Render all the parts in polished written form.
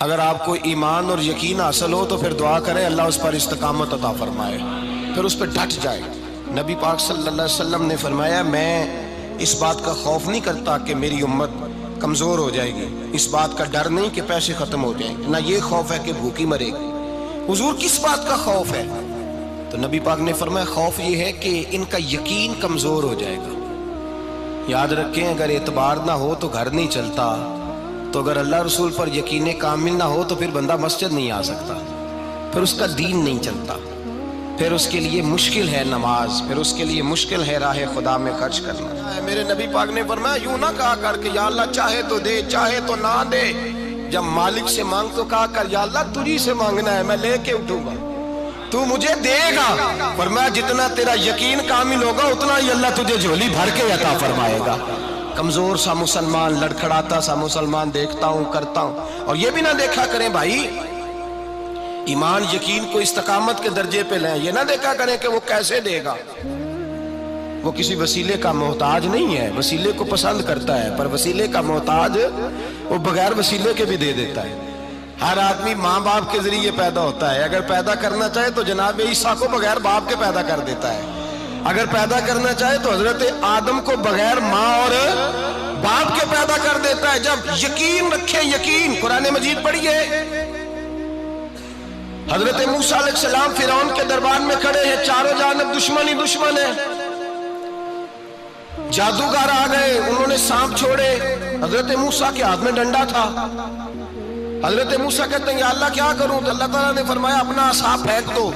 اگر آپ کو ایمان اور یقین حاصل ہو تو پھر دعا کریں اللہ اس پر استقامت عطا فرمائے، پھر اس پہ ڈٹ جائے۔ نبی پاک صلی اللہ علیہ وسلم نے فرمایا میں اس بات کا خوف نہیں کرتا کہ میری امت کمزور ہو جائے گی، اس بات کا ڈر نہیں کہ پیسے ختم ہو جائیں گے، نہ یہ خوف ہے کہ بھوکی مرے گی۔ حضور کس بات کا خوف ہے؟ تو نبی پاک نے فرمایا خوف یہ ہے کہ ان کا یقین کمزور ہو جائے گا۔ یاد رکھیں اگر اعتبار نہ ہو تو گھر نہیں چلتا، تو اگر اللہ رسول پر یقین کامل نہ ہو تو پھر بندہ مسجد نہیں آ سکتا، پھر اس کا دین نہیں چلتا، پھر اس کے لیے مشکل ہے نماز، پھر اس کے لیے مشکل ہے راہ خدا میں خرچ کرنا۔ میرے نبی پاک نے فرمایا یوں نہ کہا کر کہ یا اللہ چاہے تو دے چاہے تو نہ دے، جب مالک سے مانگ تو کہا کر یا اللہ تجھی سے مانگنا ہے، میں لے کے اٹھوں گا، تو مجھے دے گا۔ فرمایا جتنا تیرا یقین کامل ہوگا اتنا ہی اللہ تجھے جھولی بھر کے عطا فرمائے گا۔ کمزور سا مسلمان، لڑکھڑاتا سا مسلمان دیکھتا ہوں کرتا ہوں، اور یہ بھی نہ دیکھا کریں بھائی ایمان یقین کو استقامت کے درجے پہ لیں، یہ نہ دیکھا کریں کہ وہ کیسے دے گا، وہ کسی وسیلے کا محتاج نہیں ہے، وسیلے کو پسند کرتا ہے، پر وسیلے کا محتاج وہ بغیر وسیلے کے بھی دے دیتا ہے۔ ہر آدمی ماں باپ کے ذریعے پیدا ہوتا ہے، اگر پیدا کرنا چاہے تو جناب عیسیٰ کو بغیر باپ کے پیدا کر دیتا ہے، اگر پیدا کرنا چاہے تو حضرت آدم کو بغیر ماں اور باپ کے پیدا کر دیتا ہے۔ جب یقین رکھیں، یقین قرآن مجید پڑھیے، حضرت موسیٰ علیہ السلام فرعون کے دربار میں کھڑے ہیں، چاروں جانب دشمن ہی دشمن ہے، جادوگر آ گئے، انہوں نے سانپ چھوڑے، حضرت موسیٰ کے ہاتھ میں ڈنڈا تھا۔ حضرت موسیٰ کہتے ہیں یا اللہ کیا کروں؟ تو اللہ تعالیٰ نے فرمایا اپنا عصا پھینک دو۔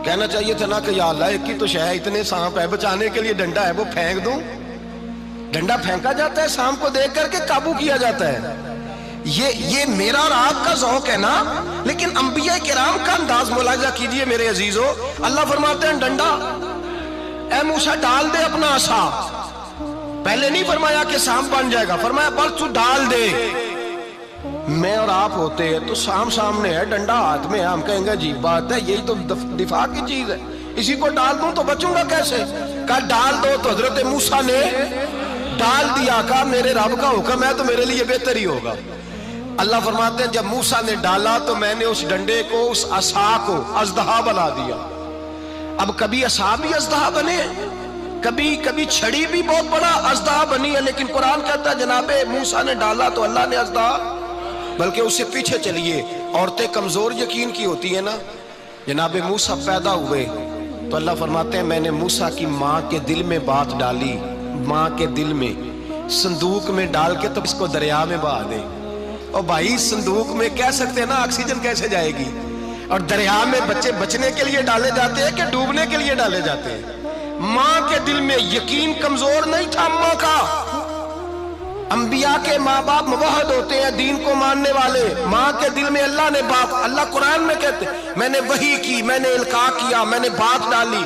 کہنا چاہیے تھا نا کہ یا اللہ ایک ہی تو شے ہے، اتنے سانپ ہے، بچانے کے لیے ڈنڈا ہے وہ پھینک دوں؟ ڈنڈا پھینکا جاتا ہے، سانپ کو دیکھ کر کے قابو کیا جاتا ہے۔ یہ میرا اور آپ کا ذوق ہے نا، لیکن انبیاء کرام کا انداز ملاحظہ کیجئے میرے عزیزو۔ اللہ فرماتے ہیں ڈنڈا، اے موسیٰ ڈال دے اپنا عصا۔ پہلے نہیں فرمایا کہ سانپ بن جائے گا، فرمایا بس تو ڈال دے۔ میں اور آپ ہوتے ہیں تو سام سامنے ہے، ڈنڈا ہاتھ میں ہے، ہم کہیں گے عجیب بات ہے، یہی تو دفاع کی چیز ہے، اسی کو ڈال دوں تو بچوں گا کیسے؟ کہا ڈال دو، تو حضرت موسیٰ نے ڈال دیا، کہا میرے رب کا حکم ہے تو میرے لیے بہتر ہی ہوگا۔ اللہ فرماتے ہیں جب موسیٰ نے ڈالا تو میں نے اس ڈنڈے کو، اس عصا کو اژدہا بنا دیا۔ اب کبھی عصا بھی اژدہا بنے، کبھی چھڑی بھی بہت بڑا اژدہا بنی ہے، لیکن قرآن کہتا ہے جناب موسیٰ نے ڈالا تو اللہ نے اژدہا، بلکہ اس سے پیچھے چلیے، عورتیں کمزور یقین کی ہوتی ہیں نا، جناب موسیٰ پیدا ہوئے تو اللہ فرماتے ہیں میں نے موسیٰ کی ماں کے دل میں بات ڈالی، ماں کے دل میں صندوق میں ڈال کے تو اس کو دریا میں بہا دے۔ اور بھائی صندوق میں کہہ سکتے ہیں نا آکسیجن کیسے جائے گی، اور دریا میں بچے بچنے کے لیے ڈالے جاتے ہیں کہ ڈوبنے کے لیے ڈالے جاتے ہیں؟ ماں کے دل میں یقین کمزور نہیں تھا ماں کا۔ انبیاء کے ماں باپ موحد ہوتے ہیں، دین کو ماننے والے، ماں کے دل میں اللہ نے بات، اللہ قرآن میں کہتے ہیں میں نے وحی کی، میں نے القاء کیا، میں نے بات ڈالی۔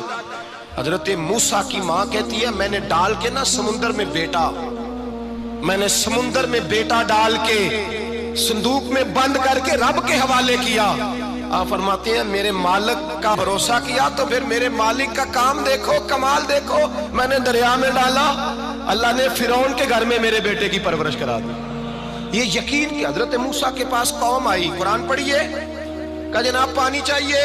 حضرت موسیٰ کی ماں کہتی ہے میں نے ڈال کے نا سمندر میں بیٹا، میں نے سمندر میں بیٹا ڈال کے صندوق میں بند کر کے رب کے حوالے کیا۔ آپ فرماتے ہیں میرے مالک کا بھروسہ کیا تو پھر میرے مالک کا کام دیکھو، کمال دیکھو، میں نے دریا میں ڈالا، اللہ نے فرعون کے گھر میں میرے بیٹے کی پرورش کرا دی۔ یہ یقین کہ حضرت موسیٰ کے پاس قوم آئی، قرآن پڑھیے، کہا جناب پانی چاہیے،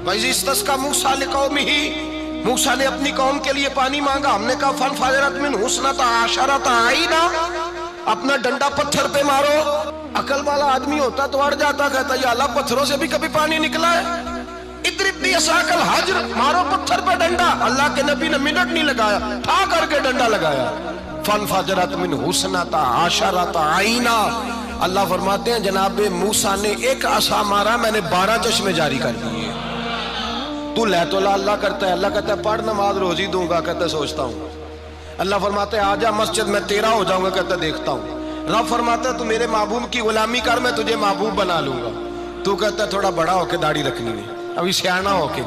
وَإِذِ اسْتَسْقَىٰ مُوسَىٰ لِقَوْمِهِ، موسیٰ نے اپنی قوم کے لیے پانی مانگا، ہم نے کہا فَانْفَجَرَتْ مِنْهُ اثْنَتَا عَشَرَةَ عَيْنًا، اپنا ڈنڈا پتھر پہ مارو۔ عقل والا آدمی ہوتا تو اڑ جاتا، کہتا یا اللہ پتھروں سے بھی کبھی پانی نکلا ہے؟ اضرب بعصاک الحجر، مارو پتھر پہ ڈنڈا۔ اللہ کے نبی نے منٹ نہیں لگایا، ٹھا کر کے ڈنڈا لگایا، فَانْفَجَرَتْ مِنْهُ اثْنَتَا عَشَرَةَ عَيْنًا۔ اللہ فرماتے ہیں جناب موسیٰ نے ایک عصا مارا، میں نے 12 چشمے جاری کر دیے۔ تو لے تو اللہ کرتا ہے، اللہ کہتا ہے پڑھ نماز روزی دوں گا، کہتا ہے سوچتا ہوں۔ اللہ فرماتا ہے آجا مسجد میں تیرا ہو جاؤں گا، کہتا ہے دیکھتا ہوں۔ رب فرماتا ہے تو میرے محبوب کی غلامی کر، میں تجھے محبوب بنا لوں گا۔ تو کہتا ہے تھوڑا بڑا ہو کے داڑھی رکھنی ہے، ابھی سیانا ہو کے،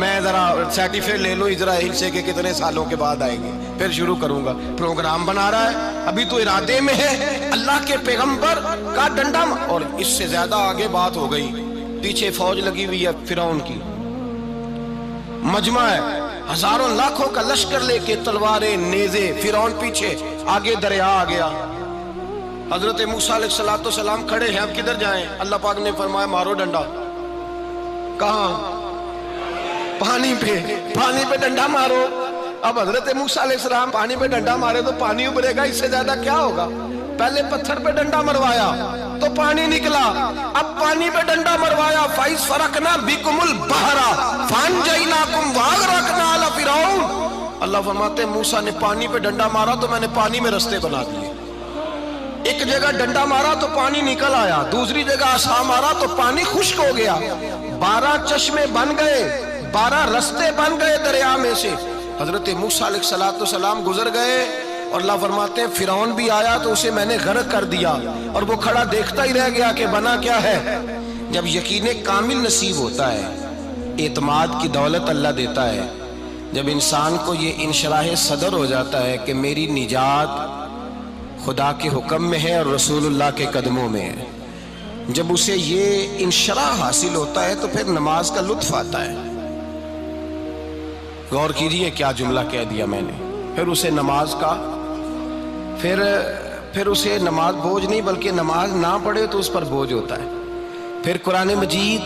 میں ذرا سرٹیفکیٹ لے لوں اسرائیل سے کہ کتنے سالوں کے بعد آئیں گے، پھر شروع کروں گا۔ پروگرام بنا رہا ہے، ابھی تو ارادے میں ہے۔ اللہ کے پیغمبر کا ڈنڈا، اور اس سے زیادہ آگے بات ہو گئی، پیچھے فوج لگی ہوئی ہے فرعون کی، مجمع ہے، ہزاروں لاکھوں کا لشکر لے کے، تلواریں نیزے، فرعون پیچھے، آگے دریا آ گیا۔ حضرت موسیٰ علیہ السلام کھڑے ہیں، اب کدھر جائیں؟ اللہ پاک نے فرمایا مارو ڈنڈا۔ کہاں؟ پانی پہ ڈنڈا مارو۔ اب حضرت موسیٰ علیہ السلام پانی پہ ڈنڈا مارے تو پانی ابھرے گا، اس سے زیادہ کیا ہوگا؟ پہلے پتھر پہ ڈنڈا مروایا تو پانی نکلا، اب پانی پہ ڈنڈا مروایا فَإِذْ فَرَقْنَا بِكُمُ الْبَحْرَ فَأَنْجَيْنَاكُمْ وَأَغْرَقْنَا آلَ فِرْعَوْنَ۔ اللہ فرماتے ہیں موسیٰ نے پانی پہ ڈنڈا مارا تو میں نے پانی میں رستے بنا دیے۔ ایک جگہ ڈنڈا مارا تو پانی نکل آیا، دوسری جگہ عصا مارا تو پانی خشک ہو گیا، 12 چشمے بن گئے، 12 رستے بن گئے دریا میں سے۔ حضرت موسیٰ علیہ السلام گزر گئے اور اللہ فرماتے ہیں فرعون بھی آیا تو اسے میں نے غرق کر دیا، اور وہ کھڑا دیکھتا ہی رہ گیا کہ بنا کیا ہے۔ جب یقین کامل نصیب ہوتا ہے، اعتماد کی دولت اللہ دیتا ہے، جب انسان کو یہ انشراح صدر ہو جاتا ہے کہ میری نجات خدا کے حکم میں ہے اور رسول اللہ کے قدموں میں ہے، جب اسے یہ انشراح حاصل ہوتا ہے تو پھر نماز کا لطف آتا ہے۔ غور کیجئے کیا جملہ کہہ دیا میں نے۔ پھر اسے نماز کا پھر اسے نماز بوجھ نہیں، بلکہ نماز نہ پڑھے تو اس پر بوجھ ہوتا ہے۔ پھر قرآن مجید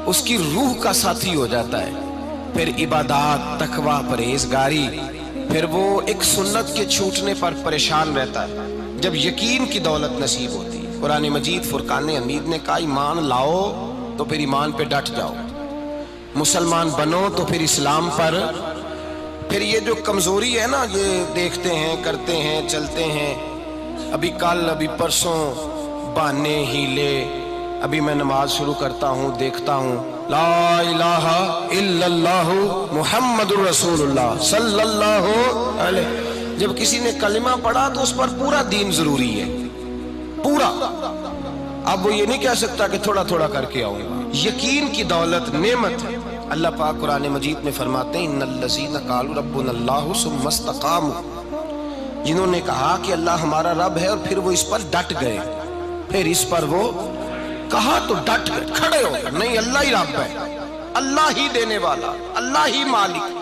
اس کی روح کا ساتھی ہو جاتا ہے، پھر عبادات، تقوی، پرہیزگاری، پھر وہ ایک سنت کے چھوٹنے پر پریشان رہتا ہے جب یقین کی دولت نصیب ہوتی ہے۔ قرآن مجید فرقان حمید نے کہا ایمان لاؤ تو پھر ایمان پہ ڈٹ جاؤ، مسلمان بنو تو پھر اسلام پر۔ پھر یہ جو کمزوری ہے نا، یہ دیکھتے ہیں، کرتے ہیں، چلتے ہیں، ابھی کل، ابھی پرسوں، بہانے، ہیلے، ابھی میں نماز شروع کرتا ہوں، دیکھتا ہوں لا الہ الا اللہ محمد الرسول اللہ صلی اللہ علیہ۔ جب کسی نے کلمہ پڑھا تو اس پر پورا دین ضروری ہے، پورا۔ اب وہ یہ نہیں کہہ سکتا کہ تھوڑا تھوڑا کر کے آؤں گا۔ یقین کی دولت نعمت ہے۔ اللہ پاک قرآن مجید میں فرماتے ہیں ان الذین قالوا ربنا اللہ ثم استقاموا، جنہوں نے کہا کہ اللہ ہمارا رب ہے اور پھر وہ اس پر ڈٹ گئے، پھر اس پر وہ کہا تو ڈٹ گئے، کھڑے ہو گئے، نہیں اللہ ہی رب ہے، اللہ ہی دینے والا، اللہ ہی مالک،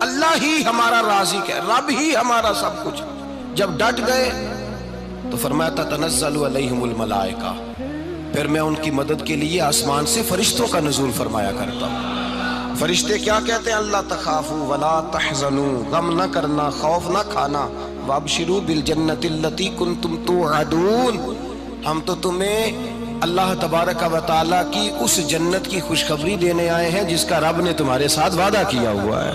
اللہ ہی ہمارا رازق ہے، رب ہی ہمارا سب کچھ۔ جب ڈٹ گئے تو فرمایا تتنزل علیہم الملائکہ، پھر میں ان کی مدد کے لیے آسمان سے فرشتوں کا نزول فرمایا کرتا ہوں۔ فرشتے کیا کہتے ہیں؟ اللہ تخافوا ولا تحزنوا، غم نہ کرنا، خوف نہ کھانا، وابشروا بالجنۃ التی کنتم توعدون، ہم تو تمہیں اللہ تبارک و تعالیٰ کی اس جنت کی خوشخبری دینے آئے ہیں جس کا رب نے تمہارے ساتھ وعدہ کیا ہوا ہے۔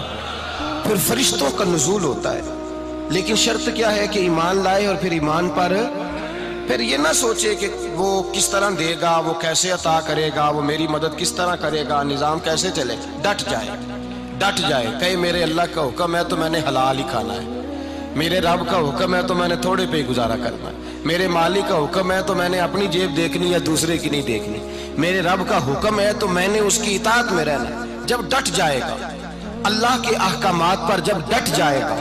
پھر فرشتوں کا نزول ہوتا ہے، لیکن شرط کیا ہے کہ ایمان لائے، اور پھر ایمان پر پھر یہ نہ سوچے کہ وہ کس طرح دے گا، وہ کیسے عطا کرے گا، وہ میری مدد کس طرح کرے گا، نظام کیسے چلے۔ ڈٹ جائے کہے میرے اللہ کا حکم ہے تو میں نے حلال ہی کھانا ہے، میرے رب کا حکم ہے تو میں نے تھوڑے پہ گزارا کرنا ہے، میرے مالک کا حکم ہے تو میں نے اپنی جیب دیکھنی یا دوسرے کی نہیں دیکھنی، میرے رب کا حکم ہے تو میں نے اس کی اطاعت میں رہنا۔ جب ڈٹ جائے گا اللہ کے احکامات پر، جب ڈٹ جائے گا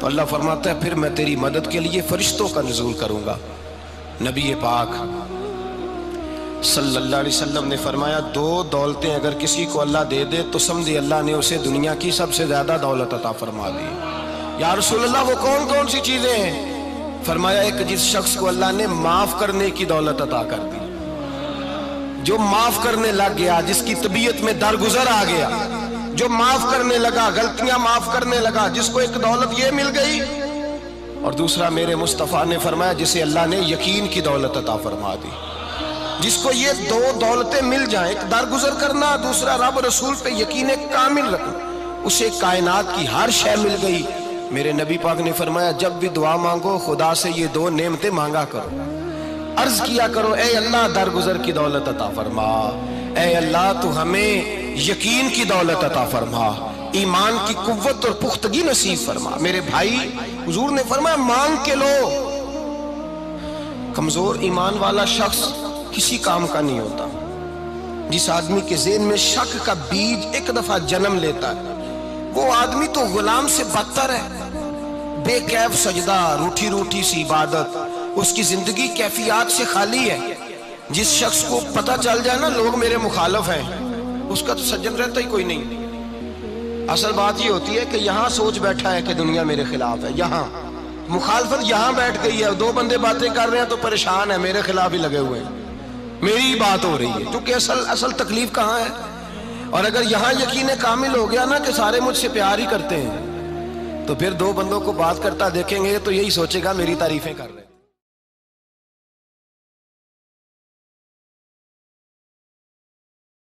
تو اللہ فرماتا ہے پھر میں تیری مدد کے لیے فرشتوں کا نزول کروں گا۔ نبی پاک صلی اللہ علیہ وسلم نے فرمایا 2 دولتیں اگر کسی کو اللہ دے دے تو سمجھے اللہ نے اسے دنیا کی سب سے زیادہ دولت عطا فرما دی۔ یا رسول اللہ وہ کون کون سی چیزیں ہیں؟ فرمایا ایک جس شخص کو اللہ نے معاف کرنے کی دولت عطا کر دی، جو معاف کرنے لگ گیا، جس کی طبیعت میں درگزر آ گیا، جو معاف کرنے لگا، غلطیاں معاف کرنے لگا، جس کو ایک دولت یہ مل گئی۔ اور دوسرا میرے مصطفیٰ نے فرمایا جسے اللہ نے یقین کی دولت عطا فرما دی۔ جس کو یہ 2 دولتیں مل جائیں، ایک درگزر کرنا، دوسرا رب رسول پہ یقین کامل رکھنا، اسے کائنات کی ہر شے مل گئی۔ میرے نبی پاک نے فرمایا جب بھی دعا مانگو خدا سے یہ 2 نعمتیں مانگا کرو، عرض کیا کرو اے اللہ درگزر کی دولت عطا فرما، اے اللہ تو ہمیں یقین کی دولت عطا فرما، ایمان کی قوت اور پختگی نصیب فرما۔ میرے بھائی حضور نے فرمایا مانگ کے لو۔ کمزور ایمان والا شخص کسی کام کا نہیں ہوتا۔ جس آدمی کے ذہن میں شک کا بیج ایک دفعہ جنم لیتا ہے وہ آدمی تو غلام سے بدتر ہے۔ بے کیف سجدہ، روٹھی روٹھی سی عبادت، اس کی زندگی کیفیات سے خالی ہے۔ جس شخص کو پتہ چل جائے نا لوگ میرے مخالف ہیں، اس کا تو سجن رہتا ہی کوئی نہیں۔ اصل بات یہ ہوتی ہے کہ یہاں سوچ بیٹھا ہے کہ دنیا میرے خلاف ہے، مخالفت یہاں بیٹھ گئی ہے، دو بندے باتیں کر رہے ہیں تو پریشان ہے، میرے خلاف ہی لگے ہوئے ہیں، میری ہی بات ہو رہی ہے، کیونکہ اصل تکلیف کہاں ہے؟ اور اگر یہاں یقین کامل ہو گیا نا کہ سارے مجھ سے پیار ہی کرتے ہیں، تو پھر دو بندوں کو بات کرتا دیکھیں گے تو یہی سوچے گا میری تعریفیں کر رہے ہیں۔